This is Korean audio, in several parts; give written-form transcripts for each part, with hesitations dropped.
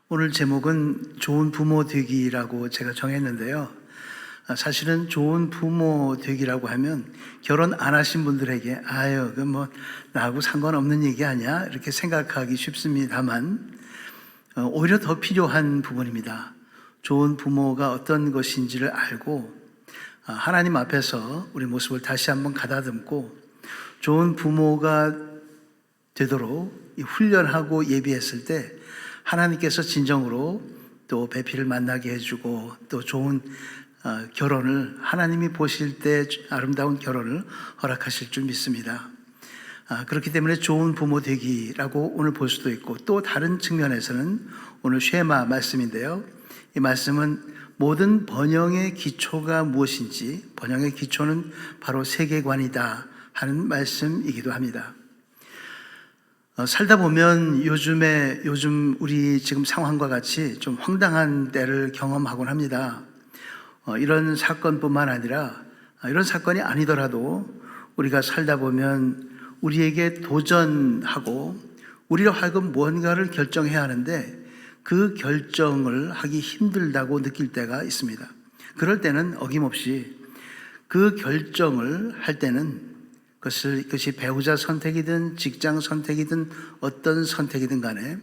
오늘 제목은 좋은 부모 되기라고 제가 정했는데요. 사실은 좋은 부모 되기라고 하면 결혼 안 하신 분들에게 그 뭐 나하고 상관없는 얘기 아니야? 이렇게 생각하기 쉽습니다만 오히려 더 필요한 부분입니다. 좋은 부모가 어떤 것인지를 알고 하나님 앞에서 우리 모습을 다시 한번 가다듬고 좋은 부모가 되도록 훈련하고 예비했을 때 하나님께서 진정으로 또 배필을 만나게 해주고 또 좋은 결혼을 하나님이 보실 때 아름다운 결혼을 허락하실 줄 믿습니다. 그렇기 때문에 좋은 부모 되기라고 오늘 볼 수도 있고, 또 다른 측면에서는 오늘 쉐마 말씀인데요, 이 말씀은 모든 번영의 기초가 무엇인지, 번영의 기초는 바로 세계관이다 하는 말씀이기도 합니다. 살다 보면 요즘 우리 지금 상황과 같이 좀 황당한 때를 경험하곤 합니다. 이런 사건뿐만 아니라 이런 사건이 아니더라도 우리가 살다 보면 우리에게 도전하고 우리로 하여금 무언가를 결정해야 하는데 그 결정을 하기 힘들다고 느낄 때가 있습니다. 그럴 때는 어김없이 그 결정을 할 때는 그것이 배우자 선택이든 직장 선택이든 어떤 선택이든 간에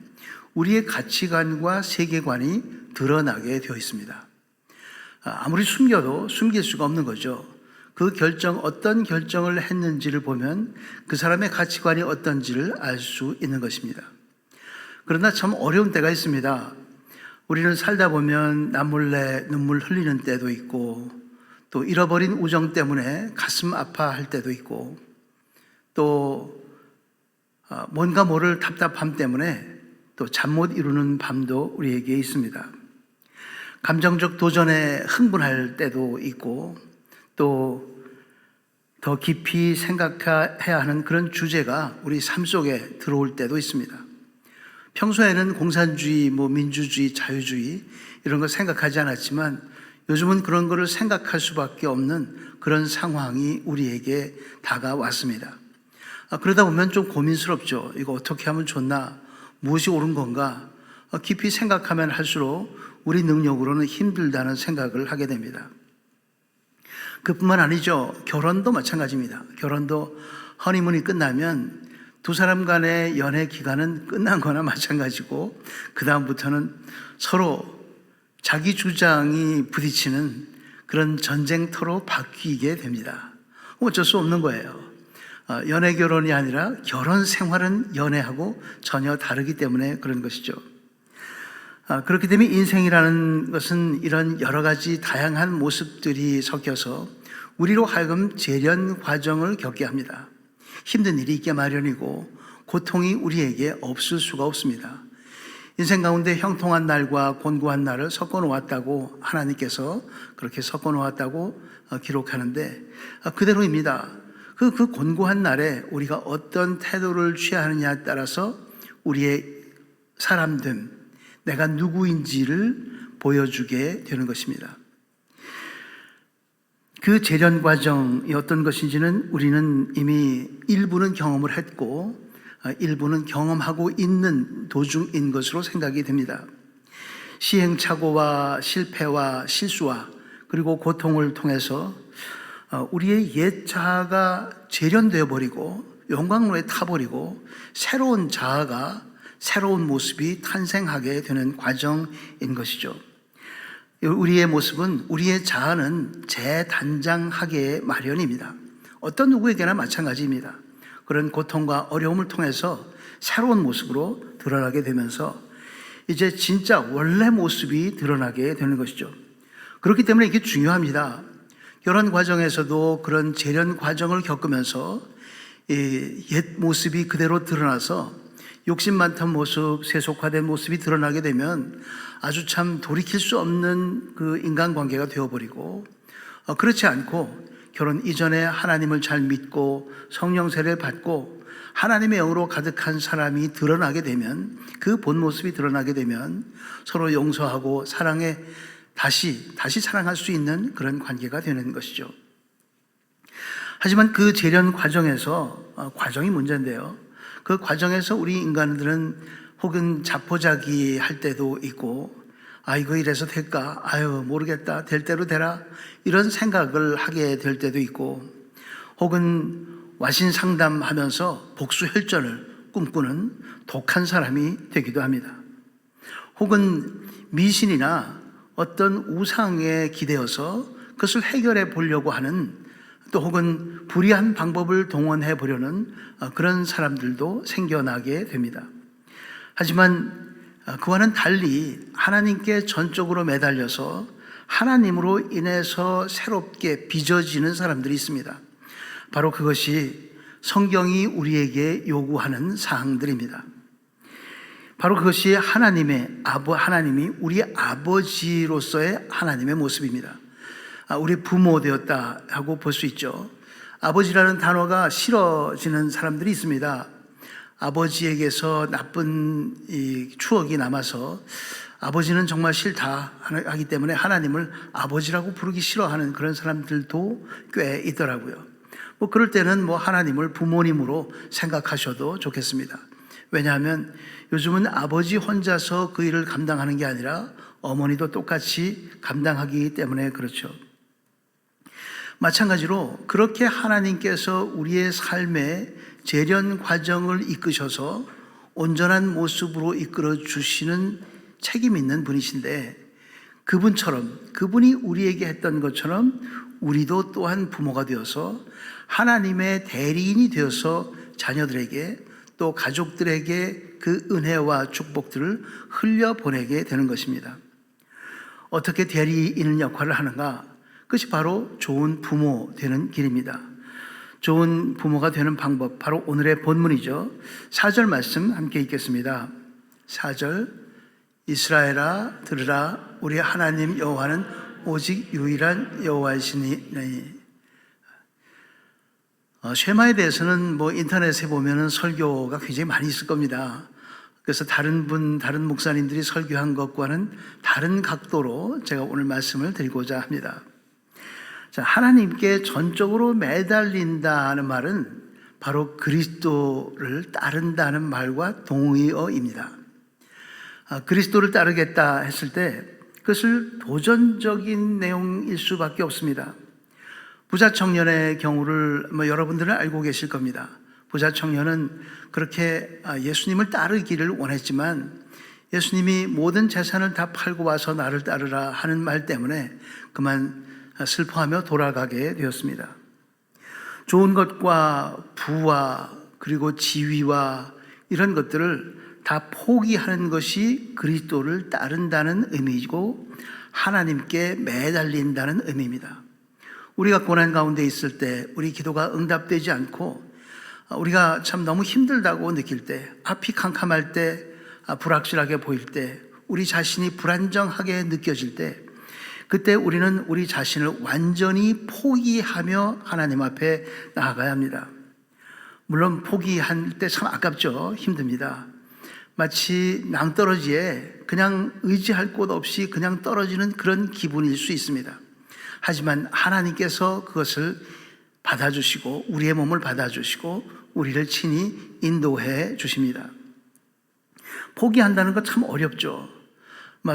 우리의 가치관과 세계관이 드러나게 되어 있습니다. 아무리 숨겨도 숨길 수가 없는 거죠. 그 결정, 어떤 결정을 했는지를 보면 그 사람의 가치관이 어떤지를 알 수 있는 것입니다. 그러나 참 어려운 때가 있습니다. 우리는 살다 보면 남몰래 눈물 흘리는 때도 있고, 또 잃어버린 우정 때문에 가슴 아파할 때도 있고, 또 뭔가 모를 답답함 때문에 또 잠 못 이루는 밤도 우리에게 있습니다. 감정적 도전에 흥분할 때도 있고, 또 더 깊이 생각해야 하는 그런 주제가 우리 삶 속에 들어올 때도 있습니다. 평소에는 공산주의, 민주주의, 자유주의 이런 거 생각하지 않았지만 요즘은 그런 거를 생각할 수밖에 없는 그런 상황이 우리에게 다가왔습니다. 그러다 보면 좀 고민스럽죠. 이거 어떻게 하면 좋나? 무엇이 옳은 건가? 깊이 생각하면 할수록 우리 능력으로는 힘들다는 생각을 하게 됩니다. 그뿐만 아니죠. 결혼도 마찬가지입니다. 결혼도 허니문이 끝나면 두 사람 간의 연애 기간은 끝난 거나 마찬가지고, 그 다음부터는 서로 자기 주장이 부딪히는 그런 전쟁터로 바뀌게 됩니다. 어쩔 수 없는 거예요. 연애 결혼이 아니라 결혼 생활은 연애하고 전혀 다르기 때문에 그런 것이죠. 그렇기 때문에 인생이라는 것은 이런 여러 가지 다양한 모습들이 섞여서 우리로 하여금 재련 과정을 겪게 합니다. 힘든 일이 있게 마련이고 고통이 우리에게 없을 수가 없습니다. 인생 가운데 형통한 날과 곤고한 날을 섞어 놓았다고 하나님께서 그렇게 섞어 놓았다고 기록하는데 그대로입니다. 그 곤고한 날에 우리가 어떤 태도를 취하느냐에 따라서 우리의 사람됨, 내가 누구인지를 보여주게 되는 것입니다. 그 재련 과정이 어떤 것인지는 우리는 이미 일부는 경험을 했고 일부는 경험하고 있는 도중인 것으로 생각이 됩니다. 시행착오와 실패와 실수와 그리고 고통을 통해서 우리의 옛 자아가 재련되어 버리고 영광로에 타버리고 새로운 자아가, 새로운 모습이 탄생하게 되는 과정인 것이죠. 우리의 모습은, 우리의 자아는 재단장하게 마련입니다. 어떤 누구에게나 마찬가지입니다. 그런 고통과 어려움을 통해서 새로운 모습으로 드러나게 되면서 이제 진짜 원래 모습이 드러나게 되는 것이죠. 그렇기 때문에 이게 중요합니다. 결혼 과정에서도 그런 재련 과정을 겪으면서 옛 모습이 그대로 드러나서 욕심 많던 모습, 세속화된 모습이 드러나게 되면 아주 참 돌이킬 수 없는 그 인간관계가 되어버리고, 그렇지 않고 결혼 이전에 하나님을 잘 믿고 성령 세례를 받고 하나님의 영으로 가득한 사람이 드러나게 되면, 그 본 모습이 드러나게 되면 서로 용서하고 사랑에 다시 사랑할 수 있는 그런 관계가 되는 것이죠. 하지만 그 재련 과정에서 과정이 문제인데요. 그 과정에서 우리 인간들은 혹은 자포자기 할 때도 있고, 이거 이래서 될까? 모르겠다. 될 대로 되라. 이런 생각을 하게 될 때도 있고, 혹은 와신 상담하면서 복수혈전을 꿈꾸는 독한 사람이 되기도 합니다. 혹은 미신이나 어떤 우상에 기대어서 그것을 해결해 보려고 하는, 또 혹은 불의한 방법을 동원해 보려는 그런 사람들도 생겨나게 됩니다. 하지만 그와는 달리 하나님께 전적으로 매달려서 하나님으로 인해서 새롭게 빚어지는 사람들이 있습니다. 바로 그것이 성경이 우리에게 요구하는 사항들입니다. 바로 그것이 하나님이 우리 아버지로서의 하나님의 모습입니다. 우리 부모 되었다 하고 볼 수 있죠. 아버지라는 단어가 싫어지는 사람들이 있습니다. 아버지에게서 나쁜 추억이 남아서 아버지는 정말 싫다 하기 때문에 하나님을 아버지라고 부르기 싫어하는 그런 사람들도 꽤 있더라고요. 그럴 때는 하나님을 부모님으로 생각하셔도 좋겠습니다. 왜냐하면 요즘은 아버지 혼자서 그 일을 감당하는 게 아니라 어머니도 똑같이 감당하기 때문에 그렇죠. 마찬가지로 그렇게 하나님께서 우리의 삶의 재련 과정을 이끄셔서 온전한 모습으로 이끌어 주시는 책임 있는 분이신데, 그분이 우리에게 했던 것처럼 우리도 또한 부모가 되어서 하나님의 대리인이 되어서 자녀들에게 또 가족들에게 그 은혜와 축복들을 흘려보내게 되는 것입니다. 어떻게 대리인 역할을 하는가? 그것이 바로 좋은 부모 되는 길입니다. 좋은 부모가 되는 방법, 바로 오늘의 본문이죠. 4절 말씀 함께 읽겠습니다. 4절, 이스라엘아 들으라, 우리 하나님 여호와는 오직 유일한 여호와이시니. 쉐마에 대해서는 인터넷에 보면은 설교가 굉장히 많이 있을 겁니다. 그래서 다른 목사님들이 설교한 것과는 다른 각도로 제가 오늘 말씀을 드리고자 합니다. 자, 하나님께 전적으로 매달린다는 말은 바로 그리스도를 따른다는 말과 동의어입니다. 그리스도를 따르겠다 했을 때 그것을 도전적인 내용일 수밖에 없습니다. 부자 청년의 경우를 여러분들은 알고 계실 겁니다. 부자 청년은 그렇게 예수님을 따르기를 원했지만 예수님이 모든 재산을 다 팔고 와서 나를 따르라 하는 말 때문에 그만 슬퍼하며 돌아가게 되었습니다. 좋은 것과 부와 그리고 지위와 이런 것들을 다 포기하는 것이 그리스도를 따른다는 의미이고 하나님께 매달린다는 의미입니다. 우리가 고난 가운데 있을 때, 우리 기도가 응답되지 않고 우리가 참 너무 힘들다고 느낄 때, 앞이 캄캄할 때, 불확실하게 보일 때, 우리 자신이 불안정하게 느껴질 때, 그때 우리는 우리 자신을 완전히 포기하며 하나님 앞에 나아가야 합니다. 물론 포기할 때 참 아깝죠. 힘듭니다. 마치 낭떠러지에 그냥 의지할 곳 없이 그냥 떨어지는 그런 기분일 수 있습니다. 하지만 하나님께서 그것을 받아주시고 우리의 몸을 받아주시고 우리를 친히 인도해 주십니다. 포기한다는 것 참 어렵죠.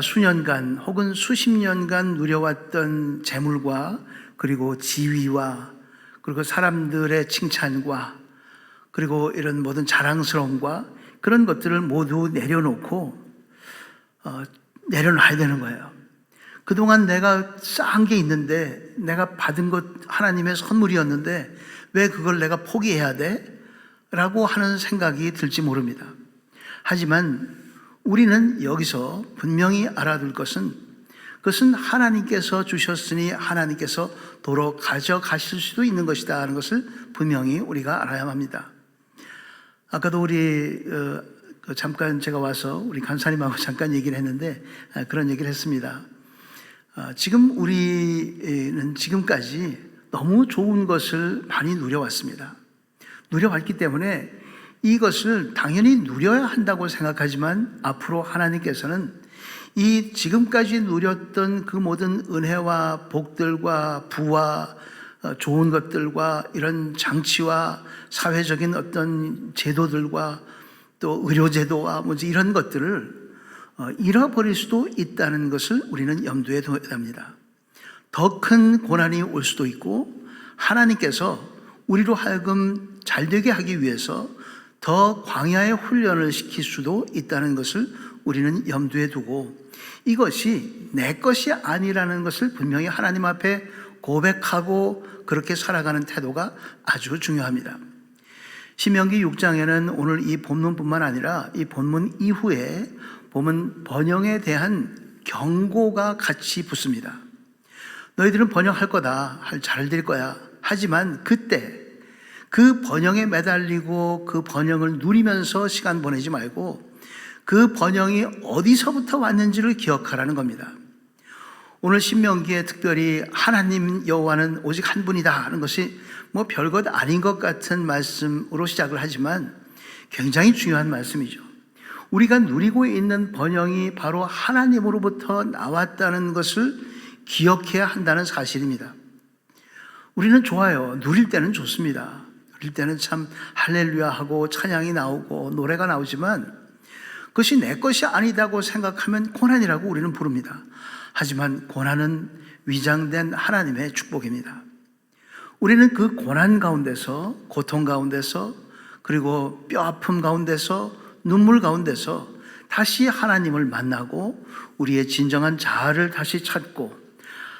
수년간 혹은 수십 년간 누려왔던 재물과 그리고 지위와 그리고 사람들의 칭찬과 그리고 이런 모든 자랑스러움과 그런 것들을 모두 내려놓고 내려놔야 되는 거예요. 그동안 내가 쌓은 게 있는데, 내가 받은 것 하나님의 선물이었는데 왜 그걸 내가 포기해야 돼? 라고 하는 생각이 들지 모릅니다. 하지만 우리는 여기서 분명히 알아둘 것은, 그것은 하나님께서 주셨으니 하나님께서 도로 가져가실 수도 있는 것이다 하는 것을 분명히 우리가 알아야 합니다. 아까도 잠깐 제가 와서 우리 간사님하고 잠깐 얘기를 했는데 그런 얘기를 했습니다. 지금 우리는 지금까지 너무 좋은 것을 많이 누려왔습니다. 누려왔기 때문에 이것을 당연히 누려야 한다고 생각하지만 앞으로 하나님께서는 이 지금까지 누렸던 그 모든 은혜와 복들과 부와 좋은 것들과 이런 장치와 사회적인 어떤 제도들과 또 의료제도와 뭐지 이런 것들을 잃어버릴 수도 있다는 것을 우리는 염두에 둬야 합니다. 더 큰 고난이 올 수도 있고 하나님께서 우리로 하여금 잘되게 하기 위해서 더 광야의 훈련을 시킬 수도 있다는 것을 우리는 염두에 두고 이것이 내 것이 아니라는 것을 분명히 하나님 앞에 고백하고 그렇게 살아가는 태도가 아주 중요합니다. 신명기 6장에는 오늘 이 본문뿐만 아니라 이 본문 이후에 보면 번영에 대한 경고가 같이 붙습니다. 너희들은 번영할 거다, 잘 될 거야. 하지만 그때 그 번영에 매달리고 그 번영을 누리면서 시간 보내지 말고 그 번영이 어디서부터 왔는지를 기억하라는 겁니다. 오늘 신명기에 특별히 하나님 여호와는 오직 한 분이다 하는 것이 뭐 별것 아닌 것 같은 말씀으로 시작을 하지만 굉장히 중요한 말씀이죠. 우리가 누리고 있는 번영이 바로 하나님으로부터 나왔다는 것을 기억해야 한다는 사실입니다. 우리는 좋아요. 누릴 때는 좋습니다. 누릴 때는 참 할렐루야 하고 찬양이 나오고 노래가 나오지만 그것이 내 것이 아니다고 생각하면 고난이라고 우리는 부릅니다. 하지만 고난은 위장된 하나님의 축복입니다. 우리는 그 고난 가운데서, 고통 가운데서, 그리고 뼈아픔 가운데서, 눈물 가운데서 다시 하나님을 만나고 우리의 진정한 자아를 다시 찾고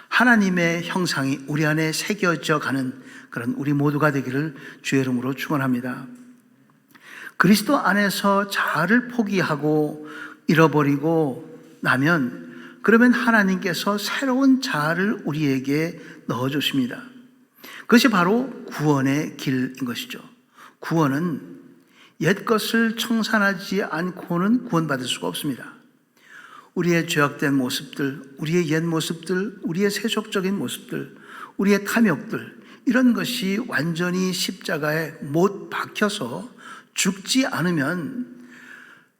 하나님의 형상이 우리 안에 새겨져 가는 그런 우리 모두가 되기를 주의 이름으로 축원합니다. 그리스도 안에서 자아를 포기하고 잃어버리고 나면 그러면 하나님께서 새로운 자아를 우리에게 넣어주십니다. 그것이 바로 구원의 길인 것이죠. 구원은 옛 것을 청산하지 않고는 구원받을 수가 없습니다. 우리의 죄악된 모습들, 우리의 옛 모습들, 우리의 세속적인 모습들, 우리의 탐욕들 이런 것이 완전히 십자가에 못 박혀서 죽지 않으면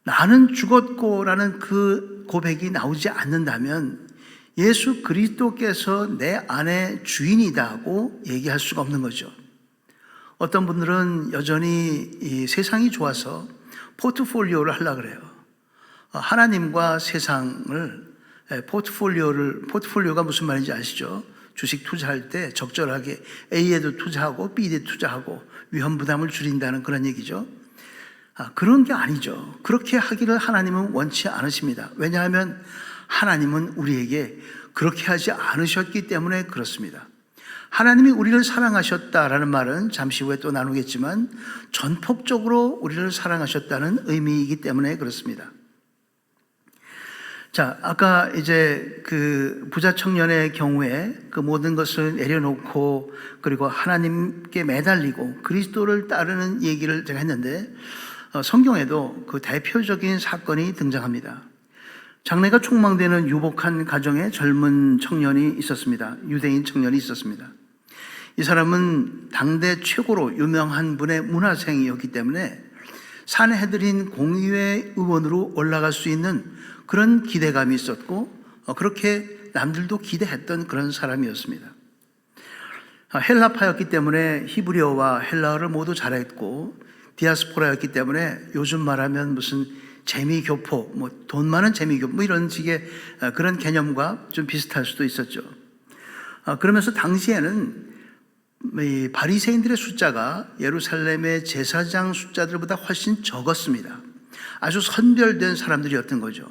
나는 죽었고라는 그 고백이 나오지 않는다면 예수 그리스도께서 내 안에 주인이다고 얘기할 수가 없는 거죠. 어떤 분들은 여전히 이 세상이 좋아서 포트폴리오를 하려고 그래요. 하나님과 세상을 포트폴리오가 무슨 말인지 아시죠? 주식 투자할 때 적절하게 A에도 투자하고 B에도 투자하고 위험부담을 줄인다는 그런 얘기죠. 그런 게 아니죠. 그렇게 하기를 하나님은 원치 않으십니다. 왜냐하면 하나님은 우리에게 그렇게 하지 않으셨기 때문에 그렇습니다. 하나님이 우리를 사랑하셨다라는 말은 잠시 후에 또 나누겠지만 전폭적으로 우리를 사랑하셨다는 의미이기 때문에 그렇습니다. 자, 아까 이제 그 부자 청년의 경우에 그 모든 것을 내려놓고 그리고 하나님께 매달리고 그리스도를 따르는 얘기를 제가 했는데 성경에도 그 대표적인 사건이 등장합니다. 장래가 촉망되는 유복한 가정에 젊은 청년이 있었습니다. 유대인 청년이 있었습니다. 이 사람은 당대 최고로 유명한 분의 문화생이었기 때문에 산헤드린 공의회 의원으로 올라갈 수 있는 그런 기대감이 있었고 그렇게 남들도 기대했던 그런 사람이었습니다. 헬라파였기 때문에 히브리어와 헬라어를 모두 잘했고 디아스포라였기 때문에 요즘 말하면 무슨 재미교포, 뭐 돈 많은 재미교포 뭐 이런 식의 그런 개념과 좀 비슷할 수도 있었죠. 그러면서 당시에는 이 바리새인들의 숫자가 예루살렘의 제사장 숫자들보다 훨씬 적었습니다. 아주 선별된 사람들이었던 거죠.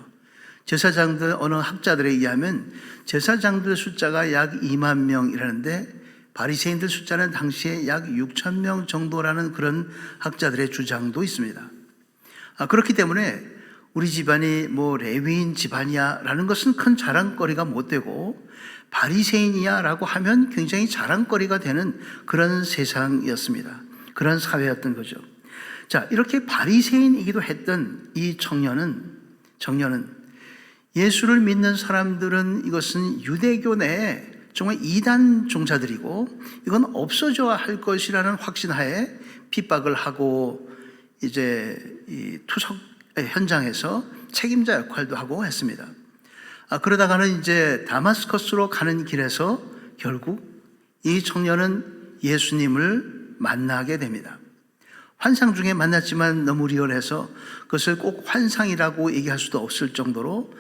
제사장들 어느 학자들에 의하면 제사장들 숫자가 약 2만 명이라는데 바리새인들 숫자는 당시에 약 6천 명 정도라는 그런 학자들의 주장도 있습니다. 그렇기 때문에 우리 집안이 뭐 레위인 집안이야라는 것은 큰 자랑거리가 못 되고 바리새인이야라고 하면 굉장히 자랑거리가 되는 그런 세상이었습니다. 그런 사회였던 거죠. 자, 이렇게 바리새인이기도 했던 이 청년은 예수를 믿는 사람들은 이것은 유대교 내에 정말 이단 종자들이고 이건 없어져야 할 것이라는 확신하에 핍박을 하고 이제 이 투석 현장에서 책임자 역할도 하고 했습니다. 그러다가는 이제 다마스커스로 가는 길에서 결국 이 청년은 예수님을 만나게 됩니다. 환상 중에 만났지만 너무 리얼해서 그것을 꼭 환상이라고 얘기할 수도 없을 정도로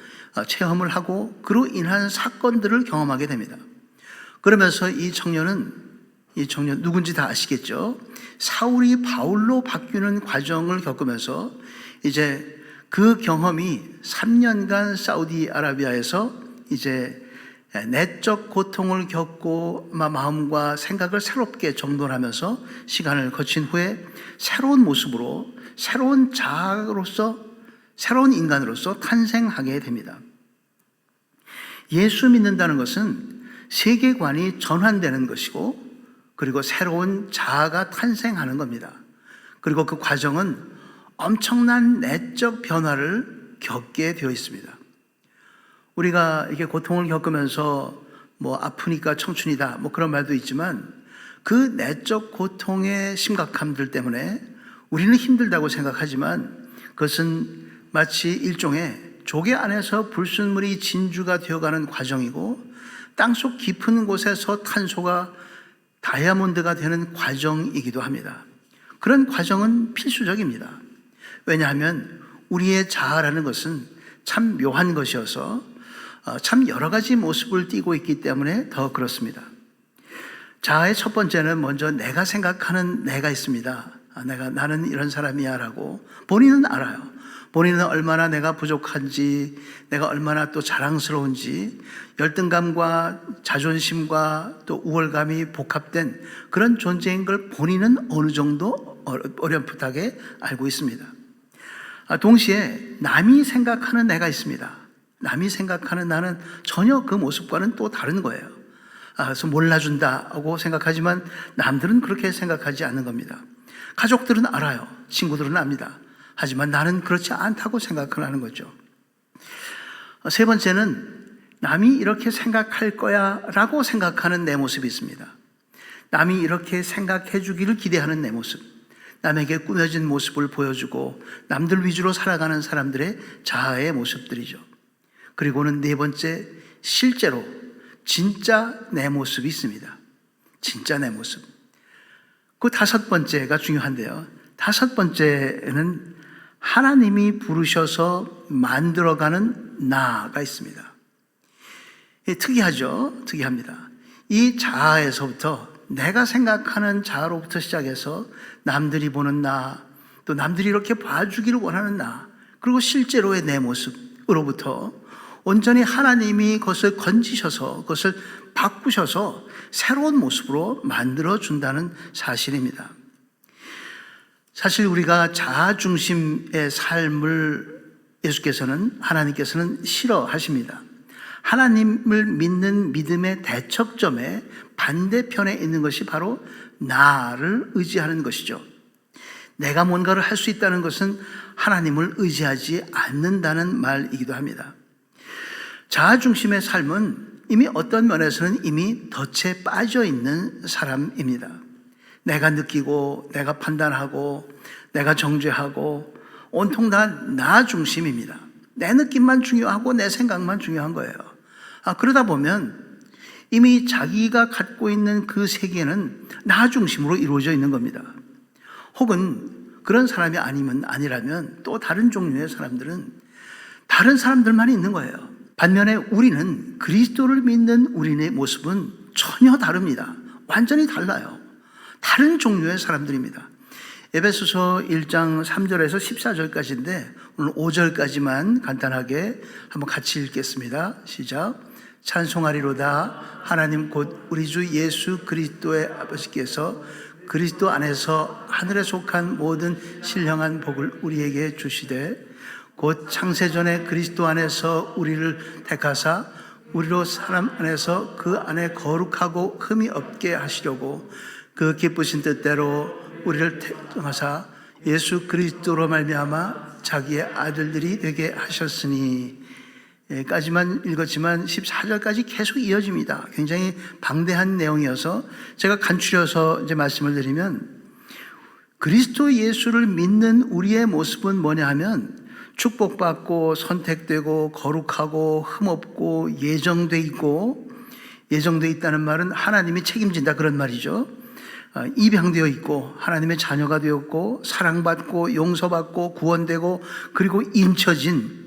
체험을 하고 그로 인한 사건들을 경험하게 됩니다. 그러면서 이 청년 누군지 다 아시겠죠? 사울이 바울로 바뀌는 과정을 겪으면서 이제 그 경험이 3년간 사우디아라비아에서 이제 내적 고통을 겪고 마음과 생각을 새롭게 정돈하면서 시간을 거친 후에 새로운 모습으로 새로운 자아로서 새로운 인간으로서 탄생하게 됩니다. 예수 믿는다는 것은 세계관이 전환되는 것이고 그리고 새로운 자아가 탄생하는 겁니다. 그리고 그 과정은 엄청난 내적 변화를 겪게 되어 있습니다. 우리가 이렇게 고통을 겪으면서 아프니까 청춘이다 그런 말도 있지만 그 내적 고통의 심각함들 때문에 우리는 힘들다고 생각하지만 그것은 마치 일종의 조개 안에서 불순물이 진주가 되어가는 과정이고 땅속 깊은 곳에서 탄소가 다이아몬드가 되는 과정이기도 합니다. 그런 과정은 필수적입니다. 왜냐하면 우리의 자아라는 것은 참 묘한 것이어서 참 여러 가지 모습을 띠고 있기 때문에 더 그렇습니다. 자아의 첫 번째는 먼저 내가 생각하는 내가 있습니다. 나는 이런 사람이야 라고 본인은 알아요. 본인은 얼마나 내가 부족한지, 내가 얼마나 또 자랑스러운지, 열등감과 자존심과 또 우월감이 복합된 그런 존재인 걸 본인은 어느 정도 어렴풋하게 알고 있습니다. 동시에 남이 생각하는 내가 있습니다. 남이 생각하는 나는 전혀 그 모습과는 또 다른 거예요. 그래서 몰라준다고 생각하지만 남들은 그렇게 생각하지 않는 겁니다. 가족들은 알아요. 친구들은 압니다. 하지만 나는 그렇지 않다고 생각하는 거죠. 세 번째는 남이 이렇게 생각할 거야 라고 생각하는 내 모습이 있습니다. 남이 이렇게 생각해 주기를 기대하는 내 모습, 남에게 꾸며진 모습을 보여주고 남들 위주로 살아가는 사람들의 자아의 모습들이죠. 그리고는 네 번째, 실제로 진짜 내 모습이 있습니다. 진짜 내 모습. 그 다섯 번째가 중요한데요. 다섯 번째는 하나님이 부르셔서 만들어가는 나가 있습니다. 특이하죠? 특이합니다. 이 자아에서부터 내가 생각하는 자아로부터 시작해서 남들이 보는 나, 또 남들이 이렇게 봐주기를 원하는 나, 그리고 실제로의 내 모습으로부터 온전히 하나님이 그것을 건지셔서 그것을 바꾸셔서 새로운 모습으로 만들어준다는 사실입니다. 사실 우리가 자아 중심의 삶을 하나님께서는 싫어하십니다. 하나님을 믿는 믿음의 대척점에 반대편에 있는 것이 바로 나를 의지하는 것이죠. 내가 뭔가를 할 수 있다는 것은 하나님을 의지하지 않는다는 말이기도 합니다. 자아 중심의 삶은 이미 어떤 면에서는 이미 덫에 빠져 있는 사람입니다. 내가 느끼고 내가 판단하고 내가 정죄하고 온통 다 나 중심입니다. 내 느낌만 중요하고 내 생각만 중요한 거예요. 그러다 보면 이미 자기가 갖고 있는 그 세계는 나 중심으로 이루어져 있는 겁니다. 혹은 그런 사람이 아니라면 또 다른 종류의 사람들은 다른 사람들만 있는 거예요. 반면에 우리는 그리스도를 믿는 우리의 모습은 전혀 다릅니다. 완전히 달라요. 다른 종류의 사람들입니다. 에베소서 1장 3절에서 14절까지인데 오늘 5절까지만 간단하게 한번 같이 읽겠습니다. 시작. 찬송하리로다 하나님 곧 우리 주 예수 그리스도의 아버지께서 그리스도 안에서 하늘에 속한 모든 신령한 복을 우리에게 주시되 곧 창세전에 그리스도 안에서 우리를 택하사 우리로 사람 안에서 그 안에 거룩하고 흠이 없게 하시려고 그 기쁘신 뜻대로 우리를 택하사 예수 그리스도로 말미암아 자기의 아들들이 되게 하셨으니 까지만 읽었지만 14절까지 계속 이어집니다. 굉장히 방대한 내용이어서 제가 간추려서 이제 말씀을 드리면 그리스도 예수를 믿는 우리의 모습은 뭐냐 하면 축복받고 선택되고 거룩하고 흠없고 예정돼 있다는 말은 하나님이 책임진다 그런 말이죠. 입양되어 있고 하나님의 자녀가 되었고 사랑받고 용서받고 구원되고 그리고 인쳐진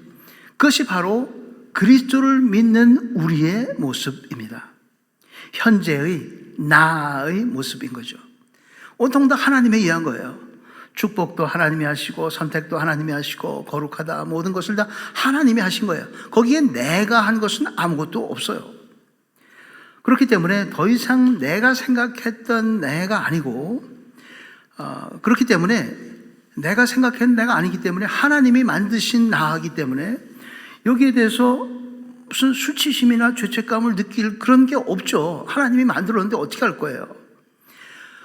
그것이 바로 그리스도를 믿는 우리의 모습입니다. 현재의 나의 모습인 거죠. 온통 다 하나님에 의한 거예요. 축복도 하나님이 하시고 선택도 하나님이 하시고 거룩하다 모든 것을 다 하나님이 하신 거예요. 거기에 내가 한 것은 아무것도 없어요. 그렇기 때문에 더 이상 내가 생각했던 내가 아니고 그렇기 때문에 내가 생각했던 내가 아니기 때문에 하나님이 만드신 나이기 때문에 여기에 대해서 무슨 수치심이나 죄책감을 느낄 그런 게 없죠. 하나님이 만들었는데 어떻게 할 거예요?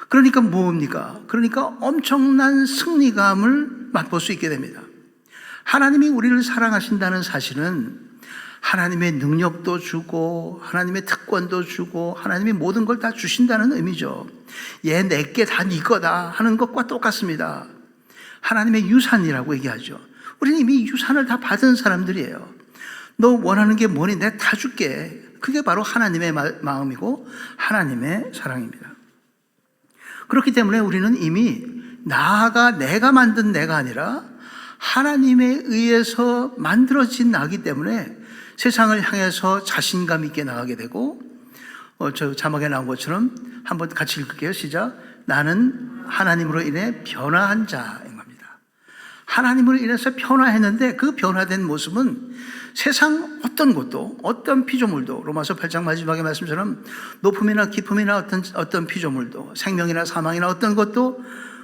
그러니까 뭡니까? 그러니까 엄청난 승리감을 맛볼 수 있게 됩니다. 하나님이 우리를 사랑하신다는 사실은 하나님의 능력도 주고 하나님의 특권도 주고 하나님이 모든 걸 다 주신다는 의미죠. 얘 내게 다 네 거다 하는 것과 똑같습니다. 하나님의 유산이라고 얘기하죠. 우리는 이미 유산을 다 받은 사람들이에요. 너 원하는 게 뭐니? 내가 다 줄게. 그게 바로 하나님의 마음이고 하나님의 사랑입니다. 그렇기 때문에 우리는 이미 나가 내가 만든 내가 아니라 하나님에 의해서 만들어진 나이기 때문에 세상을 향해서 자신감 있게 나가게 되고 저 자막에 나온 것처럼 한번 같이 읽을게요. 시작. 나는 하나님으로 인해 변화한 자인 겁니다. 하나님으로 인해서 변화했는데 그 변화된 모습은 세상 어떤 것도 어떤 피조물도 로마서 8장 마지막의 말씀처럼 높음이나 깊음이나 어떤 피조물도 생명이나 사망이나 어떤 것도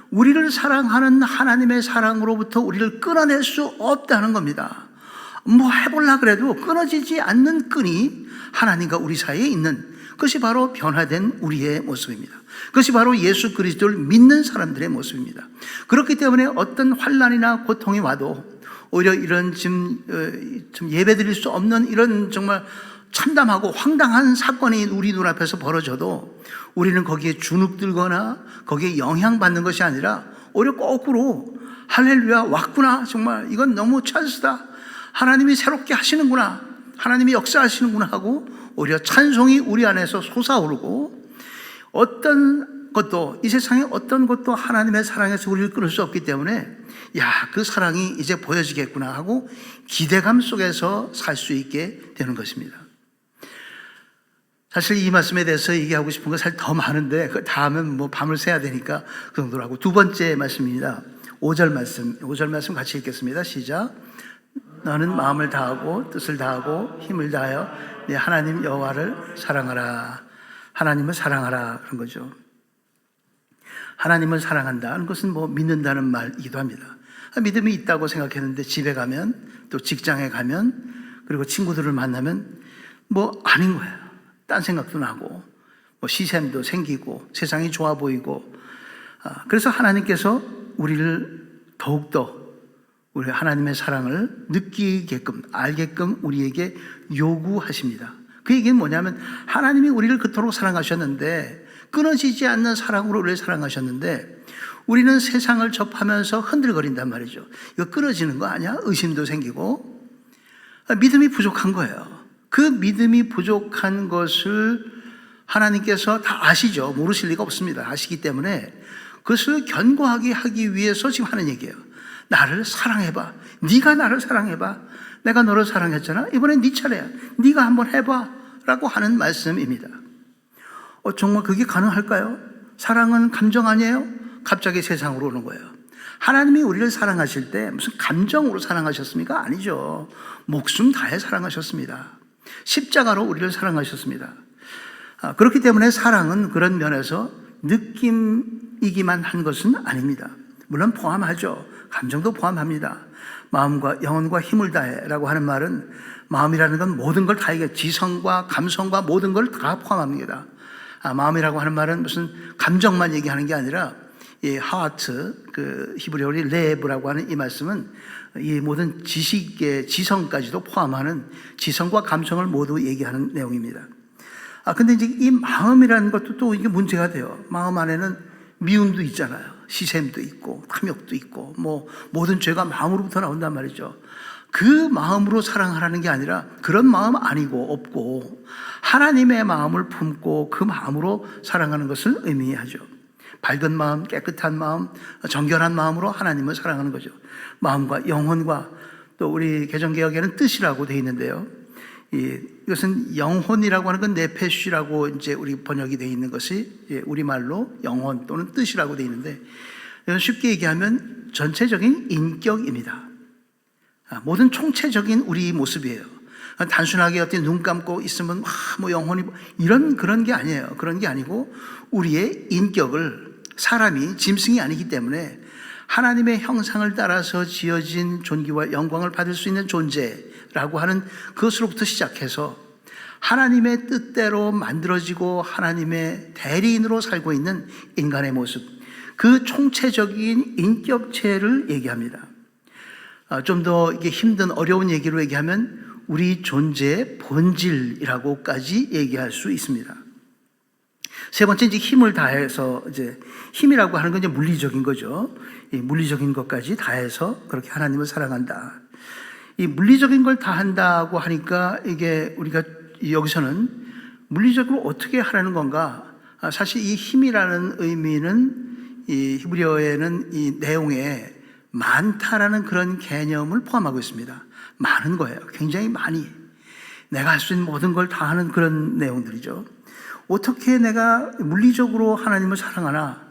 우리를 사랑하는 하나님의 사랑으로부터 우리를 끊어낼 수 없다는 겁니다. 뭐 해보려 그래도 끊어지지 않는 끈이 하나님과 우리 사이에 있는 그것이 바로 변화된 우리의 모습입니다. 그것이 바로 예수 그리스도를 믿는 사람들의 모습입니다. 그렇기 때문에 어떤 환난이나 고통이 와도 오히려 이런 지금 예배드릴 수 없는 이런 정말 참담하고 황당한 사건이 우리 눈앞에서 벌어져도 우리는 거기에 주눅들거나 거기에 영향받는 것이 아니라 오히려 거꾸로 할렐루야 왔구나, 정말 이건 너무 찬스다, 하나님이 새롭게 하시는구나, 하나님이 역사하시는구나 하고 오히려 찬송이 우리 안에서 솟아오르고 어떤 것도 이 세상의 어떤 것도 하나님의 사랑에서 우리를 끊을 수 없기 때문에 야, 그 사랑이 이제 보여지겠구나 하고 기대감 속에서 살 수 있게 되는 것입니다. 사실 이 말씀에 대해서 얘기하고 싶은 건 사실 더 많은데 그 다음은 뭐 밤을 새야 되니까 그 정도로 하고 두 번째 말씀입니다. 5절 말씀 같이 읽겠습니다. 시작. 너는 마음을 다하고 뜻을 다하고 힘을 다하여 네 하나님 여호와를 사랑하라. 하나님을 사랑하라 그런 거죠. 하나님을 사랑한다는 것은 뭐 믿는다는 말이기도 합니다. 믿음이 있다고 생각했는데 집에 가면 또 직장에 가면 그리고 친구들을 만나면 뭐 아닌 거예요. 딴 생각도 나고 뭐 시샘도 생기고 세상이 좋아 보이고 그래서 하나님께서 우리를 더욱더 우리 하나님의 사랑을 느끼게끔 알게끔 우리에게 요구하십니다. 그 얘기는 뭐냐면 하나님이 우리를 그토록 사랑하셨는데 끊어지지 않는 사랑으로 우리를 사랑하셨는데 우리는 세상을 접하면서 흔들거린단 말이죠. 이거 끊어지는 거 아니야? 의심도 생기고 믿음이 부족한 거예요. 그 믿음이 부족한 것을 하나님께서 다 아시죠. 모르실 리가 없습니다. 아시기 때문에 그것을 견고하게 하기 위해서 지금 하는 얘기예요. 나를 사랑해봐. 네가 나를 사랑해봐. 내가 너를 사랑했잖아. 이번엔 네 차례야. 네가 한번 해봐 라고 하는 말씀입니다. 정말 그게 가능할까요? 사랑은 감정 아니에요? 갑자기 세상으로 오는 거예요. 하나님이 우리를 사랑하실 때 무슨 감정으로 사랑하셨습니까? 아니죠. 목숨 다해 사랑하셨습니다. 십자가로 우리를 사랑하셨습니다. 그렇기 때문에 사랑은 그런 면에서 느낌이기만 한 것은 아닙니다. 물론 포함하죠. 감정도 포함합니다. 마음과 영혼과 힘을 다해라고 하는 말은 마음이라는 건 모든 걸 다 얘기해요. 지성과 감성과 모든 걸 다 포함합니다. 마음이라고 하는 말은 무슨 감정만 얘기하는 게 아니라 이 heart, 그 히브리어로 레브라고 하는 이 말씀은 이 모든 지식의 지성까지도 포함하는 지성과 감성을 모두 얘기하는 내용입니다. 근데 이제 이 마음이라는 것도 또 이게 문제가 돼요. 마음 안에는 미움도 있잖아요. 시샘도 있고 탐욕도 있고 뭐 모든 죄가 마음으로부터 나온단 말이죠. 그 마음으로 사랑하라는 게 아니라 그런 마음 아니고 없고 하나님의 마음을 품고 그 마음으로 사랑하는 것을 의미하죠. 밝은 마음, 깨끗한 마음, 정결한 마음으로 하나님을 사랑하는 거죠. 마음과 영혼과 또 우리 개정개혁에는 뜻이라고 되어 있는데요. 이것은 영혼이라고 하는 건 네페시라고 이제 우리 번역이 되어 있는 것이 우리말로 영혼 또는 뜻이라고 되어 있는데, 쉽게 얘기하면 전체적인 인격입니다. 모든 총체적인 우리 모습이에요. 단순하게 어떤 눈 감고 있으면 뭐 영혼이 그런 게 아니에요. 그런 게 아니고 우리의 인격을, 사람이 짐승이 아니기 때문에 하나님의 형상을 따라서 지어진 존귀와 영광을 받을 수 있는 존재라고 하는 그것으로부터 시작해서 하나님의 뜻대로 만들어지고 하나님의 대리인으로 살고 있는 인간의 모습, 그 총체적인 인격체를 얘기합니다. 좀 더 이게 힘든 어려운 얘기로 얘기하면 우리 존재의 본질이라고까지 얘기할 수 있습니다. 세 번째, 이제 힘을 다해서, 이제 힘이라고 하는 건 이제 물리적인 거죠. 이 물리적인 것까지 다해서 그렇게 하나님을 사랑한다. 이 물리적인 걸 다한다고 하니까 이게 우리가 여기서는 물리적으로 어떻게 하라는 건가? 사실 이 힘이라는 의미는 이 히브리어에는 이 내용에 많다라는 그런 개념을 포함하고 있습니다. 많은 거예요. 굉장히 많이. 내가 할 수 있는 모든 걸 다 하는 그런 내용들이죠. 어떻게 내가 물리적으로 하나님을 사랑하나?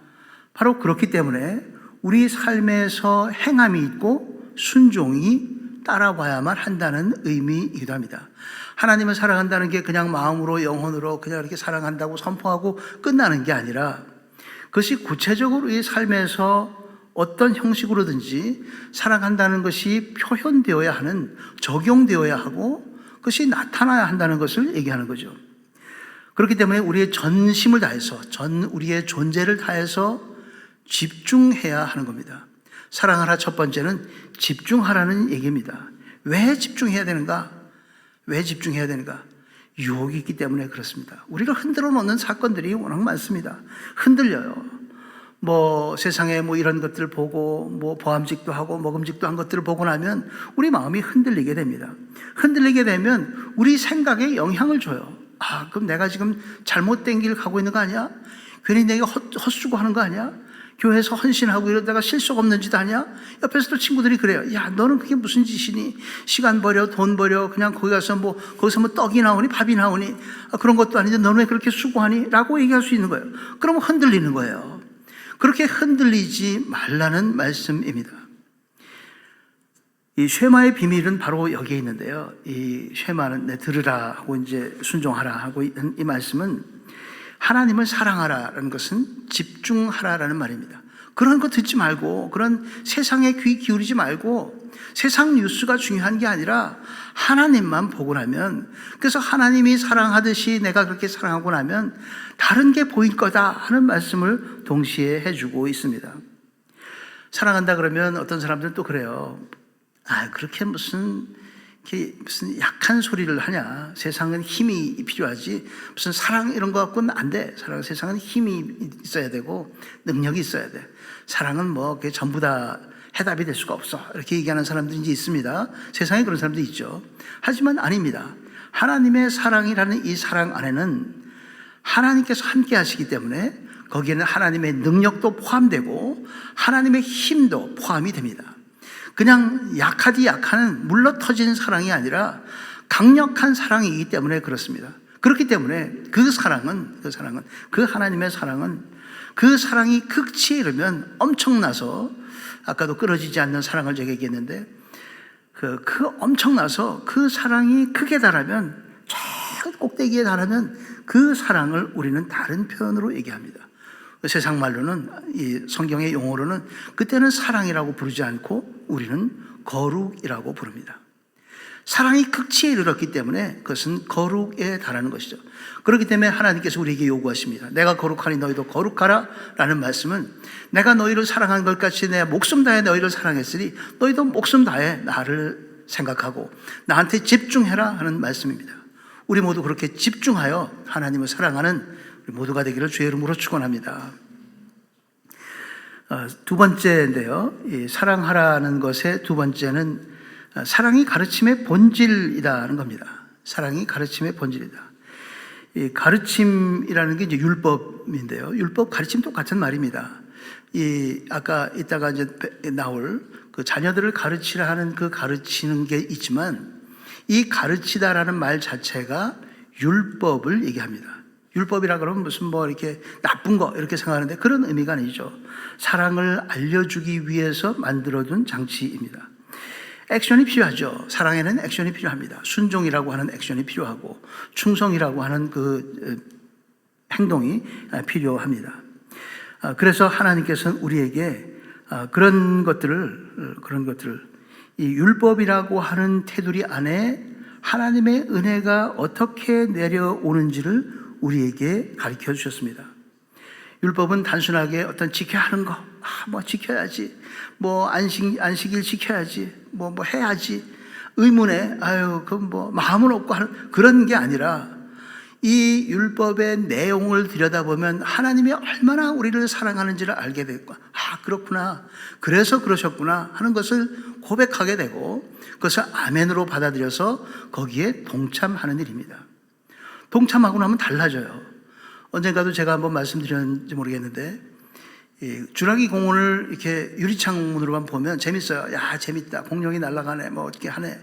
바로 그렇기 때문에 우리 삶에서 행함이 있고 순종이 따라와야만 한다는 의미이기도 합니다. 하나님을 사랑한다는 게 그냥 마음으로 영혼으로 그냥 이렇게 사랑한다고 선포하고 끝나는 게 아니라 그것이 구체적으로 이 삶에서 어떤 형식으로든지 사랑한다는 것이 표현되어야 하는, 적용되어야 하고 그것이 나타나야 한다는 것을 얘기하는 거죠. 그렇기 때문에 우리의 전심을 다해서, 우리의 존재를 다해서 집중해야 하는 겁니다. 사랑하라 첫 번째는 집중하라는 얘기입니다. 왜 집중해야 되는가? 왜 집중해야 되는가? 유혹이 있기 때문에 그렇습니다. 우리를 흔들어 놓는 사건들이 워낙 많습니다. 흔들려요. 세상에 이런 것들을 보고, 보암직도 하고, 먹음직도 한 것들을 보고 나면 우리 마음이 흔들리게 됩니다. 흔들리게 되면 우리 생각에 영향을 줘요. 그럼 내가 지금 잘못된 길 가고 있는 거 아니야? 괜히 내가 헛수고 하는 거 아니야? 교회에서 헌신하고 이러다가 실속 없는 짓 아니야? 옆에서도 친구들이 그래요. 야, 너는 그게 무슨 짓이니? 시간 버려, 돈 버려, 그냥 거기 가서 거기서 떡이 나오니, 밥이 나오니, 그런 것도 아닌데 너는 왜 그렇게 수고하니? 라고 얘기할 수 있는 거예요. 그러면 흔들리는 거예요. 그렇게 흔들리지 말라는 말씀입니다. 이 쉐마의 비밀은 바로 여기에 있는데요. 이 쉐마는 들으라 하고 이제 순종하라 하고 이 말씀은 하나님을 사랑하라는 것은 집중하라라는 말입니다. 그런 거 듣지 말고, 그런 세상에 귀 기울이지 말고, 세상 뉴스가 중요한 게 아니라 하나님만 보고 나면, 그래서 하나님이 사랑하듯이 내가 그렇게 사랑하고 나면 다른 게 보일 거다 하는 말씀을 동시에 해주고 있습니다. 사랑한다 그러면 어떤 사람들은 또 그래요. 그렇게 무슨 약한 소리를 하냐. 세상은 힘이 필요하지. 무슨 사랑 이런 거 갖고는 안 돼. 세상은 힘이 있어야 되고 능력이 있어야 돼. 사랑은 그게 전부 다 해답이 될 수가 없어. 이렇게 얘기하는 사람들이 이제 있습니다. 세상에 그런 사람들이 있죠. 하지만 아닙니다. 하나님의 사랑이라는 이 사랑 안에는 하나님께서 함께 하시기 때문에 거기에는 하나님의 능력도 포함되고 하나님의 힘도 포함이 됩니다. 그냥 약하디 약한 물러터진 사랑이 아니라 강력한 사랑이기 때문에 그렇습니다. 그렇기 때문에 그 하나님의 사랑은 그 사랑이 극치에 이르면 엄청나서, 아까도 끊어지지 않는 사랑을 제가 얘기했는데 엄청나서 그 사랑이 극에 달하면, 저 꼭대기에 달하면 그 사랑을 우리는 다른 표현으로 얘기합니다. 세상 말로는, 이 성경의 용어로는 그때는 사랑이라고 부르지 않고 우리는 거룩이라고 부릅니다. 사랑이 극치에 이르렀기 때문에 그것은 거룩에 달하는 것이죠. 그렇기 때문에 하나님께서 우리에게 요구하십니다. 내가 거룩하니 너희도 거룩하라 라는 말씀은, 내가 너희를 사랑한 것 같이 내 목숨 다해 너희를 사랑했으니 너희도 목숨 다해 나를 생각하고 나한테 집중해라 하는 말씀입니다. 우리 모두 그렇게 집중하여 하나님을 사랑하는 우리 모두가 되기를 주의 이름으로 축원합니다. 두 번째인데요, 이 사랑하라는 것의 두 번째는 사랑이 가르침의 본질이라는 겁니다. 사랑이 가르침의 본질이다. 이 가르침이라는 게 이제 율법인데요. 율법 가르침도 같은 말입니다. 아까 이따가 이제 나올 그 자녀들을 가르치라 하는 그 가르치는 게 있지만, 이 가르치다라는 말 자체가 율법을 얘기합니다. 율법이라 그러면 무슨 뭐 이렇게 나쁜 거 이렇게 생각하는데 그런 의미가 아니죠. 사랑을 알려주기 위해서 만들어둔 장치입니다. 액션이 필요하죠. 사랑에는 액션이 필요합니다. 순종이라고 하는 액션이 필요하고 충성이라고 하는 그 행동이 필요합니다. 그래서 하나님께서는 우리에게 그런 것들을 이 율법이라고 하는 테두리 안에 하나님의 은혜가 어떻게 내려오는지를 우리에게 가르쳐 주셨습니다. 율법은 단순하게 어떤 지켜야 하는 거, 뭐 지켜야지, 뭐 안식일 지켜야지, 뭐 해야지, 의문에 그럼 뭐 마음은 없고 하는 그런 게 아니라, 이 율법의 내용을 들여다보면 하나님이 얼마나 우리를 사랑하는지를 알게 되고, 그렇구나, 그래서 그러셨구나 하는 것을 고백하게 되고, 그것을 아멘으로 받아들여서 거기에 동참하는 일입니다. 동참하고 나면 달라져요. 언젠가도 제가 한번 말씀드렸는지 모르겠는데, 주라기 공원을 이렇게 유리창문으로만 보면 재밌어요. 야, 재밌다. 공룡이 날아가네. 뭐 어떻게 하네.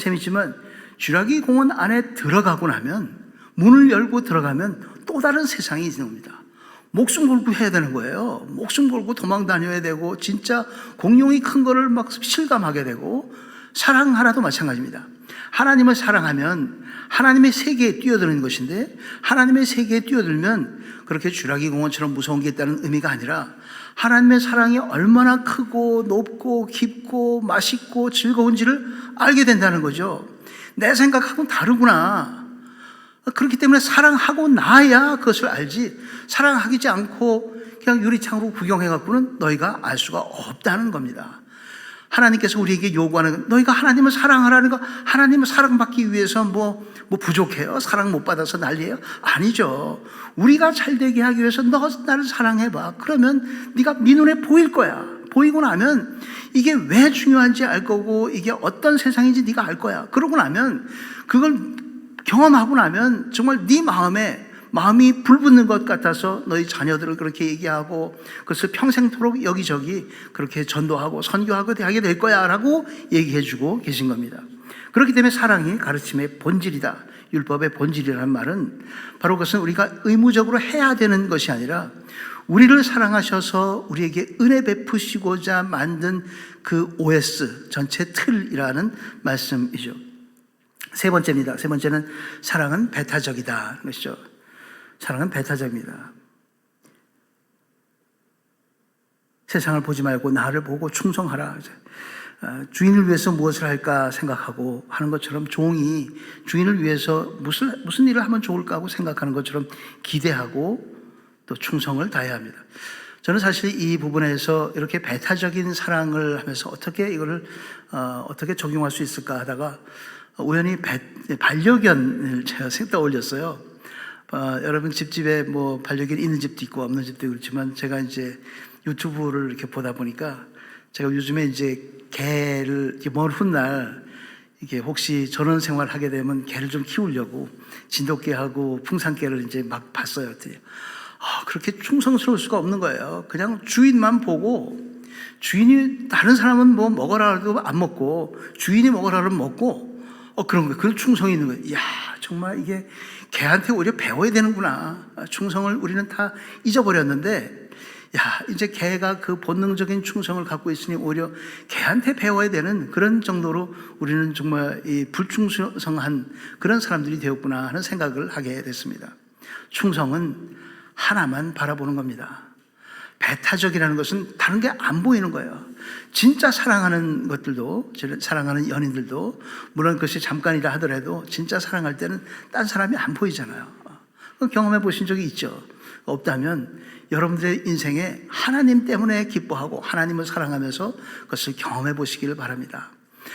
재밌지만 주라기 공원 안에 들어가고 나면, 문을 열고 들어가면 또 다른 세상이 있는 겁니다. 목숨 걸고 해야 되는 거예요. 목숨 걸고 도망 다녀야 되고, 진짜 공룡이 큰 거를 막 실감하게 되고, 사랑하라도 마찬가지입니다. 하나님을 사랑하면 하나님의 세계에 뛰어드는 것인데, 하나님의 세계에 뛰어들면 그렇게 주라기 공원처럼 무서운 게 있다는 의미가 아니라, 하나님의 사랑이 얼마나 크고 높고 깊고 맛있고 즐거운지를 알게 된다는 거죠. 내 생각하고는 다르구나. 그렇기 때문에 사랑하고 나야 그것을 알지, 사랑하지 않고 그냥 유리창으로 구경해갖고는 너희가 알 수가 없다는 겁니다. 하나님께서 우리에게 요구하는 건, 너희가 하나님을 사랑하라는 거, 하나님을 사랑받기 위해서 뭐 부족해요? 사랑 못 받아서 난리예요? 아니죠. 우리가 잘되게 하기 위해서 너 나를 사랑해봐. 그러면 네가 네 눈에 보일 거야. 보이고 나면 이게 왜 중요한지 알 거고, 이게 어떤 세상인지 네가 알 거야. 그러고 나면, 그걸 경험하고 나면 정말 네 마음이 불붙는 것 같아서 너희 자녀들을 그렇게 얘기하고, 그것을 평생토록 여기저기 그렇게 전도하고 선교하고 하게 될 거야 라고 얘기해 주고 계신 겁니다. 그렇기 때문에 사랑이 가르침의 본질이다, 율법의 본질이라는 말은 바로 그것은 우리가 의무적으로 해야 되는 것이 아니라, 우리를 사랑하셔서 우리에게 은혜 베푸시고자 만든 그 OS, 전체 틀이라는 말씀이죠. 세 번째입니다. 세 번째는 사랑은 배타적이다 것이죠. 사랑은 배타적입니다. 세상을 보지 말고 나를 보고 충성하라. 주인을 위해서 무엇을 할까 생각하고 하는 것처럼, 종이 주인을 위해서 무슨 일을 하면 좋을까 하고 생각하는 것처럼 기대하고 또 충성을 다해야 합니다. 저는 사실 이 부분에서 이렇게 배타적인 사랑을 하면서 어떻게 이거를 어떻게 적용할 수 있을까 하다가 우연히 반려견을 제가 떠올렸어요. 여러분 집집에 뭐 반려견 있는 집도 있고 없는 집도 그렇지만, 제가 이제 유튜브를 이렇게 보다 보니까, 제가 요즘에 이제 개를 이렇게 먼 훗날 이게 혹시 전원 생활 하게 되면 개를 좀 키우려고 진돗개하고 풍산개를 이제 막 봤어요. 그렇게 충성스러울 수가 없는 거예요. 그냥 주인만 보고, 주인이 다른 사람은 뭐 먹어라 해도 안 먹고, 주인이 먹어라 하면 먹고, 그런 거예요. 그런 충성이 있는 거예요. 이야, 정말 이게 개한테 오히려 배워야 되는구나. 충성을 우리는 다 잊어버렸는데, 이제 개가 그 본능적인 충성을 갖고 있으니 오히려 개한테 배워야 되는 그런 정도로 우리는 정말 이 불충성한 그런 사람들이 되었구나 하는 생각을 하게 됐습니다. 충성은 하나만 바라보는 겁니다. 배타적이라는 것은 다른 게 안 보이는 거예요. 진짜 사랑하는 것들도, 사랑하는 연인들도, 물론 그것이 잠깐이라 하더라도 진짜 사랑할 때는 딴 사람이 안 보이잖아요. 경험해 보신 적이 있죠? 없다면 여러분들의 인생에 하나님 때문에 기뻐하고 하나님을 사랑하면서 그것을 경험해 보시기를 바랍니다.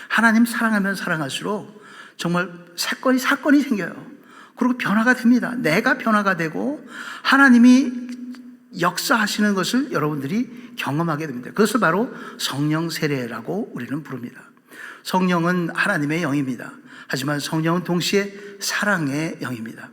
하나님 사랑하면 사랑할수록 정말 사건이 생겨요. 그리고 변화가 됩니다. 내가 변화가 되고 하나님이 역사하시는 것을 여러분들이 경험하게 됩니다. 그것을 바로 성령 세례라고 우리는 부릅니다. 성령은 하나님의 영입니다. 하지만 성령은 동시에 사랑의 영입니다.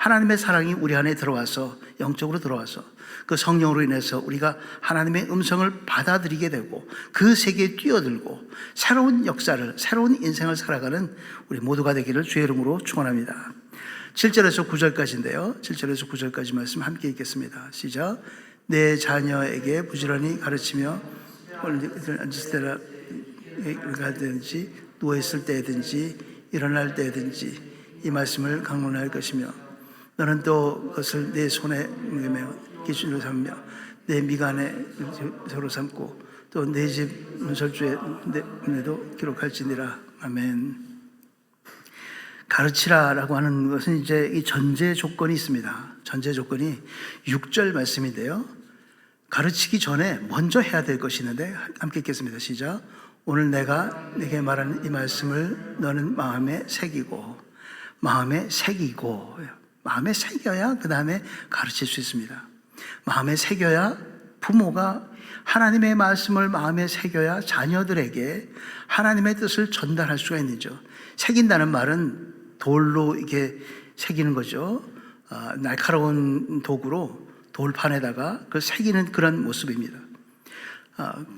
하나님의 사랑이 우리 안에 들어와서, 영적으로 들어와서 그 성령으로 인해서 우리가 하나님의 음성을 받아들이게 되고 그 세계에 뛰어들고 새로운 역사를, 새로운 인생을 살아가는 우리 모두가 되기를 주의 이름으로 축원합니다. 7절에서 9절까지인데요. 7절에서 9절까지 말씀 함께 읽겠습니다. 시작. 내 자녀에게 부지런히 가르치며 앉을 때라 가든지 누워있을 때든지 일어날 때든지 이 말씀을 강론할 것이며 너는 또 그것을 내 손에 매며 기준으로 삼며 내 미간에 저로 삼고 또 내 집 문설주에 내도 기록할지니라. 아멘. 가르치라라고 하는 것은 이제 이 전제 조건이 있습니다. 전제 조건이 6절 말씀인데요. 가르치기 전에 먼저 해야 될 것이 있는데 함께 읽겠습니다. 시작. 오늘 내가 네게 말하는 이 말씀을 너는 마음에 새기고 마음에 새겨야 그 다음에 가르칠 수 있습니다. 마음에 새겨야 부모가 하나님의 말씀을 마음에 새겨야 자녀들에게 하나님의 뜻을 전달할 수가 있는 거죠. 새긴다는 말은 돌로 이렇게 새기는 거죠. 날카로운 도구로 돌판에다가 그걸 새기는 그런 모습입니다.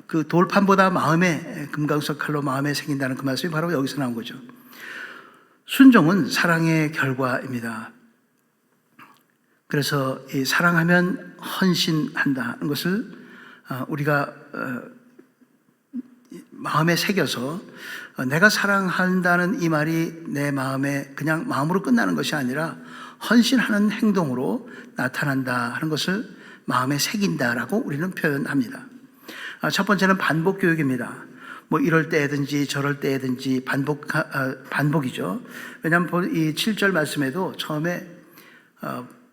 그 돌판보다 마음에 금강석 칼로 마음에 새긴다는 그 말씀이 바로 여기서 나온 거죠. 순종은 사랑의 결과입니다. 그래서 이 사랑하면 헌신한다는 것을 우리가 마음에 새겨서 내가 사랑한다는 이 말이 내 마음에 그냥 마음으로 끝나는 것이 아니라 헌신하는 행동으로 나타난다 하는 것을 마음에 새긴다라고 우리는 표현합니다. 첫 번째는 반복 교육입니다. 뭐 이럴 때든지 저럴 때든지 반복이죠. 왜냐하면 이 7절 말씀에도 처음에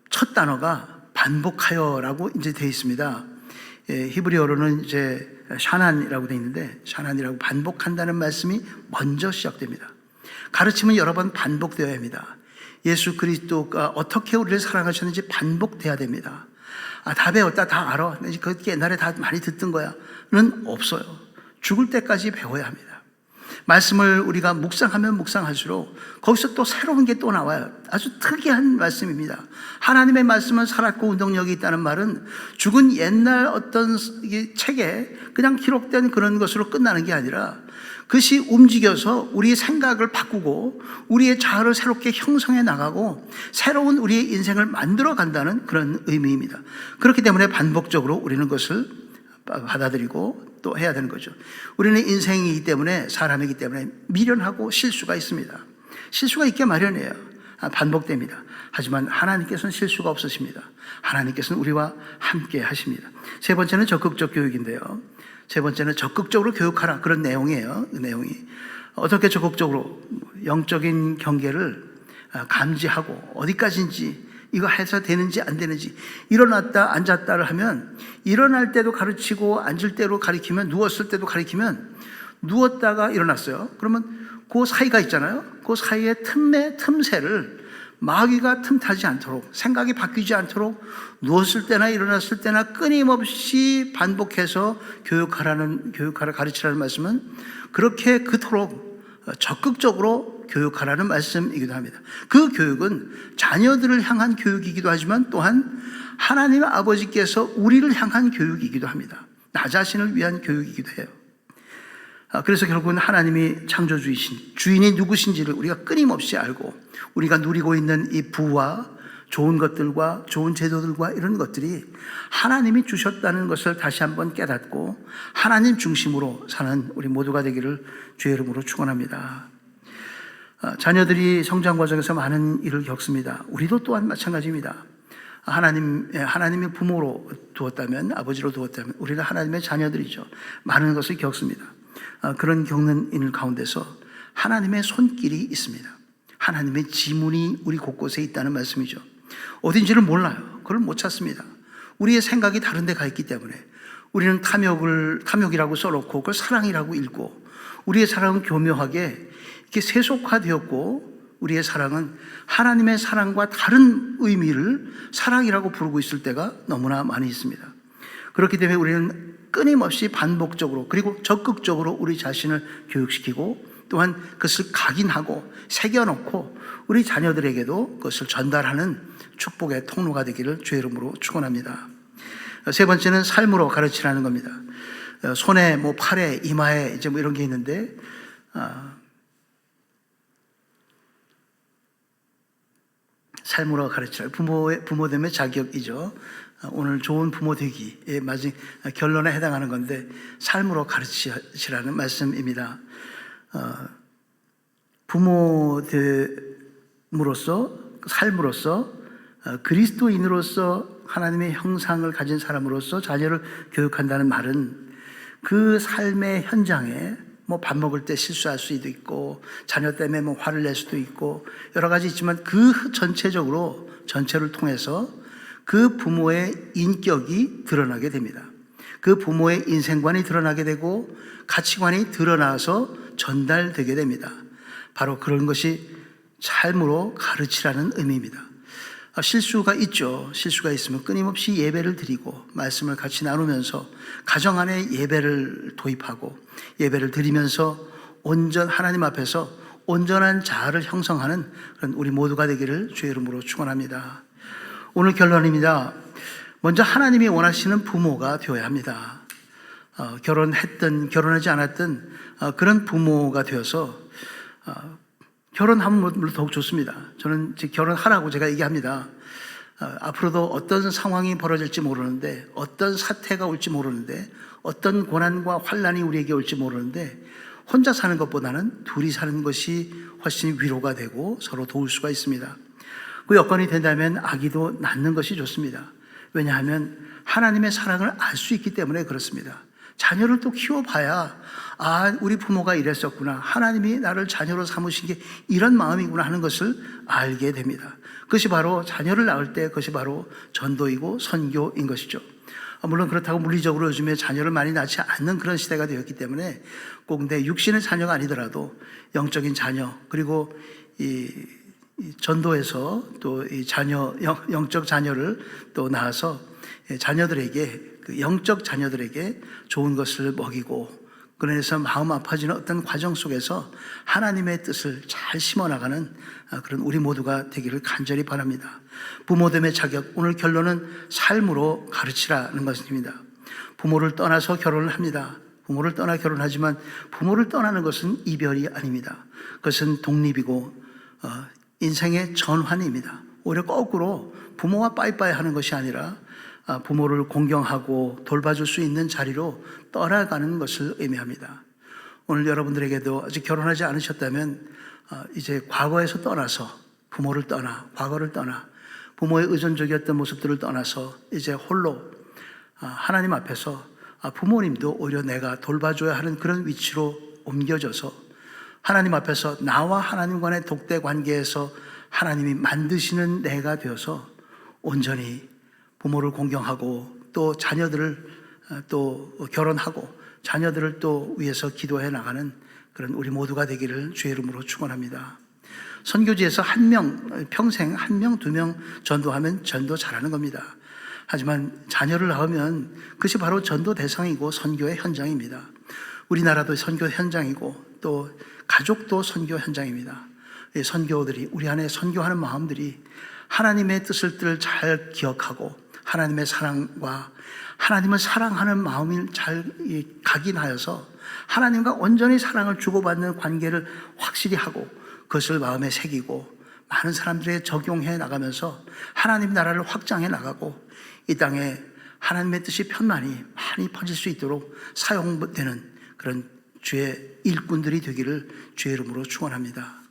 첫 단어가 반복하여라고 이제 되어 있습니다. 히브리어로는 이제 샤난이라고 되어 있는데 샤난이라고 반복한다는 말씀이 먼저 시작됩니다. 가르침은 여러 번 반복되어야 합니다. 예수 그리스도가 어떻게 우리를 사랑하셨는지 반복돼야 됩니다. 다 배웠다, 다 알아. 그 옛날에 다 많이 듣던 거야는 없어요. 죽을 때까지 배워야 합니다. 말씀을 우리가 묵상하면 묵상할수록 거기서 또 새로운 게 또 나와요. 아주 특이한 말씀입니다. 하나님의 말씀은 살았고 운동력이 있다는 말은 죽은 옛날 어떤 책에 그냥 기록된 그런 것으로 끝나는 게 아니라 그것이 움직여서 우리의 생각을 바꾸고 우리의 자아를 새롭게 형성해 나가고 새로운 우리의 인생을 만들어 간다는 그런 의미입니다. 그렇기 때문에 반복적으로 우리는 그것을 받아들이고 또 해야 되는 거죠. 우리는 인생이기 때문에, 사람이기 때문에 미련하고 실수가 있습니다. 실수가 있게 마련이에요. 반복됩니다. 하지만 하나님께서는 실수가 없으십니다. 하나님께서는 우리와 함께 하십니다. 세 번째는 적극적 교육인데요. 세 번째는 적극적으로 교육하라, 그런 내용이에요. 그 내용이 어떻게 적극적으로 영적인 경계를 감지하고 어디까지인지 이거 해서 되는지 안 되는지, 일어났다 앉았다를 하면 일어날 때도 가르치고 앉을 때로 가르치면, 누웠을 때도 가르치면, 누웠다가 일어났어요. 그러면 그 사이가 있잖아요. 그 사이의 틈새를 마귀가 틈타지 않도록, 생각이 바뀌지 않도록 누웠을 때나 일어났을 때나 끊임없이 반복해서 가르치라는 말씀은 그렇게 그토록 적극적으로 교육하라는 말씀이기도 합니다. 그 교육은 자녀들을 향한 교육이기도 하지만 또한 하나님 아버지께서 우리를 향한 교육이기도 합니다. 나 자신을 위한 교육이기도 해요. 그래서 결국은 하나님이 창조주이신, 주인이 누구신지를 우리가 끊임없이 알고 우리가 누리고 있는 이 부와 좋은 것들과 좋은 제도들과 이런 것들이 하나님이 주셨다는 것을 다시 한번 깨닫고 하나님 중심으로 사는 우리 모두가 되기를 주의 이름으로 축원합니다. 자녀들이 성장 과정에서 많은 일을 겪습니다. 우리도 또한 마찬가지입니다. 하나님이 부모로 두었다면, 아버지로 두었다면 우리는 하나님의 자녀들이죠. 많은 것을 겪습니다. 그런 겪는 일 가운데서 하나님의 손길이 있습니다. 하나님의 지문이 우리 곳곳에 있다는 말씀이죠. 어딘지를 몰라요. 그걸 못 찾습니다. 우리의 생각이 다른 데 가 있기 때문에 우리는 탐욕이라고 써놓고 그걸 사랑이라고 읽고, 우리의 사랑은 교묘하게 이렇게 세속화되었고 우리의 사랑은 하나님의 사랑과 다른 의미를 사랑이라고 부르고 있을 때가 너무나 많이 있습니다. 그렇기 때문에 우리는 끊임없이 반복적으로 그리고 적극적으로 우리 자신을 교육시키고 또한 그것을 각인하고 새겨놓고 우리 자녀들에게도 그것을 전달하는 축복의 통로가 되기를 주의 이름으로 축원합니다. 세 번째는 삶으로 가르치라는 겁니다. 손에 팔에 이마에 이제 이런 게 있는데 삶으로 가르치라. 부모됨의 자격이죠. 오늘 좋은 부모 되기의 마지막 결론에 해당하는 건데 삶으로 가르치라는 말씀입니다. 부모됨으로써 삶으로써 그리스도인으로서 하나님의 형상을 가진 사람으로서 자녀를 교육한다는 말은 그 삶의 현장에 밥 먹을 때 실수할 수도 있고 자녀 때문에 화를 낼 수도 있고 여러 가지 있지만 그 전체를 통해서 그 부모의 인격이 드러나게 됩니다. 그 부모의 인생관이 드러나게 되고 가치관이 드러나서 전달되게 됩니다. 바로 그런 것이 삶으로 가르치라는 의미입니다. 실수가 있죠. 실수가 있으면 끊임없이 예배를 드리고 말씀을 같이 나누면서 가정 안에 예배를 도입하고 예배를 드리면서 하나님 앞에서 온전한 자아를 형성하는 그런 우리 모두가 되기를 주의 이름으로 축원합니다. 오늘 결론입니다. 먼저 하나님이 원하시는 부모가 되어야 합니다. 결혼했든 결혼하지 않았든 그런 부모가 되어서 결혼하면 물론 더욱 좋습니다. 저는 결혼하라고 제가 얘기합니다. 앞으로도 어떤 상황이 벌어질지 모르는데 어떤 사태가 올지 모르는데 어떤 고난과 환난이 우리에게 올지 모르는데 혼자 사는 것보다는 둘이 사는 것이 훨씬 위로가 되고 서로 도울 수가 있습니다. 그 여건이 된다면 아기도 낳는 것이 좋습니다. 왜냐하면 하나님의 사랑을 알 수 있기 때문에 그렇습니다. 자녀를 또 키워봐야 우리 부모가 이랬었구나, 하나님이 나를 자녀로 삼으신 게 이런 마음이구나 하는 것을 알게 됩니다. 그것이 바로 자녀를 낳을 때 그것이 바로 전도이고 선교인 것이죠. 물론 그렇다고 물리적으로 요즘에 자녀를 많이 낳지 않는 그런 시대가 되었기 때문에 꼭 내 육신의 자녀가 아니더라도 영적인 자녀, 그리고 이 전도에서 또 이 영적 자녀를 또 낳아서 자녀들에게, 그 영적 자녀들에게 좋은 것을 먹이고, 그래서 마음 아파지는 어떤 과정 속에서 하나님의 뜻을 잘 심어나가는 그런 우리 모두가 되기를 간절히 바랍니다. 부모됨의 자격, 오늘 결론은 삶으로 가르치라는 것입니다. 부모를 떠나서 결혼을 합니다. 부모를 떠나 결혼하지만 부모를 떠나는 것은 이별이 아닙니다. 그것은 독립이고 인생의 전환입니다. 오히려 거꾸로 부모와 빠이빠이 하는 것이 아니라 부모를 공경하고 돌봐줄 수 있는 자리로 떠나가는 것을 의미합니다. 오늘 여러분들에게도 아직 결혼하지 않으셨다면 이제 과거에서 떠나서 부모를 떠나, 과거를 떠나, 부모의 의존적이었던 모습들을 떠나서 이제 홀로 하나님 앞에서 부모님도 오히려 내가 돌봐줘야 하는 그런 위치로 옮겨져서 하나님 앞에서 나와 하나님 간의 독대 관계에서 하나님이 만드시는 내가 되어서 온전히 부모를 공경하고 또 자녀들을 또 결혼하고 자녀들을 또 위해서 기도해 나가는 그런 우리 모두가 되기를 주의 이름으로 축원합니다. 선교지에서 평생 한 명, 두 명 전도하면 전도 잘하는 겁니다. 하지만 자녀를 낳으면 그것이 바로 전도 대상이고 선교의 현장입니다. 우리나라도 선교 현장이고 또 가족도 선교 현장입니다. 선교들이, 우리 안에 선교하는 마음들이 하나님의 뜻을 잘 기억하고 하나님의 사랑과 하나님을 사랑하는 마음을 잘 각인하여서 하나님과 온전히 사랑을 주고받는 관계를 확실히 하고 그것을 마음에 새기고 많은 사람들에게 적용해 나가면서 하나님 나라를 확장해 나가고 이 땅에 하나님의 뜻이 편만히 많이 퍼질 수 있도록 사용되는 그런 주의 일꾼들이 되기를 주의 이름으로 축원합니다.